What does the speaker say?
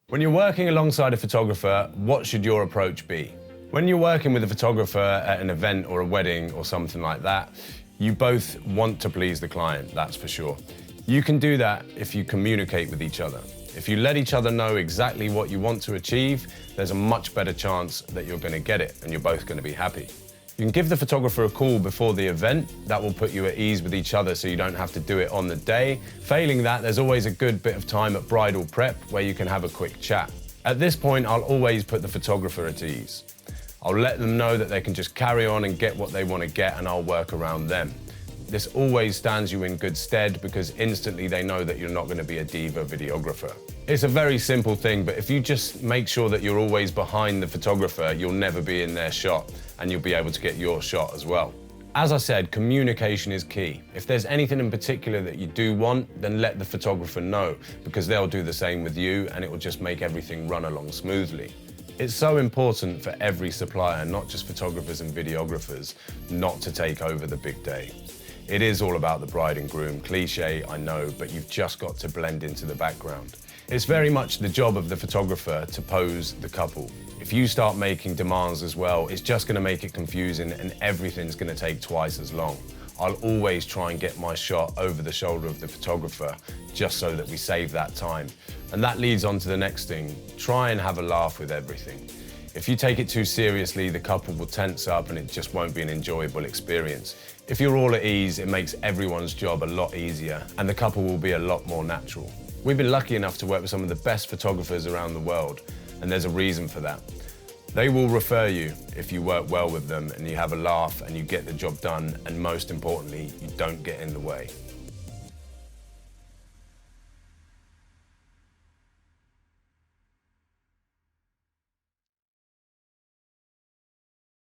When you're working alongside a photographer, what should your approach be? When you're working with a photographer at an event or a wedding or something like that, you both want to please the client, that's for sure. You can do that if you communicate with each other. If you let each other know exactly what you want to achieve, there's a much better chance that you're going to get it and you're both going to be happy. You can give the photographer a call before the event. That will put you at ease with each other so you don't have to do it on the day. Failing that, there's always a good bit of time at bridal prep where you can have a quick chat. At this point, I'll always put the photographer at ease. I'll let them know that they can just carry on and get what they want to get, and I'll work around them. This always stands you in good stead because instantly they know that you're not going to be a diva videographer. It's a very simple thing, but if you just make sure that you're always behind the photographer, you'll never be in their shot and you'll be able to get your shot as well. As I said, communication is key. If there's anything in particular that you do want, then let the photographer know because they'll do the same with you and it will just make everything run along smoothly. It's so important for every supplier, not just photographers and videographers, not to take over the big day. It is all about the bride and groom, cliche, I know, but you've just got to blend into the background. It's very much the job of the photographer to pose the couple. If you start making demands as well, it's just going to make it confusing and everything's going to take twice as long. I'll always try and get my shot over the shoulder of the photographer just so that we save that time. And that leads on to the next thing. Try and have a laugh with everything. If you take it too seriously, the couple will tense up and it just won't be an enjoyable experience. If you're all at ease, it makes everyone's job a lot easier and the couple will be a lot more natural. We've been lucky enough to work with some of the best photographers around the world, and there's a reason for that. They will refer you if you work well with them and you have a laugh and you get the job done, and most importantly, you don't get in the way.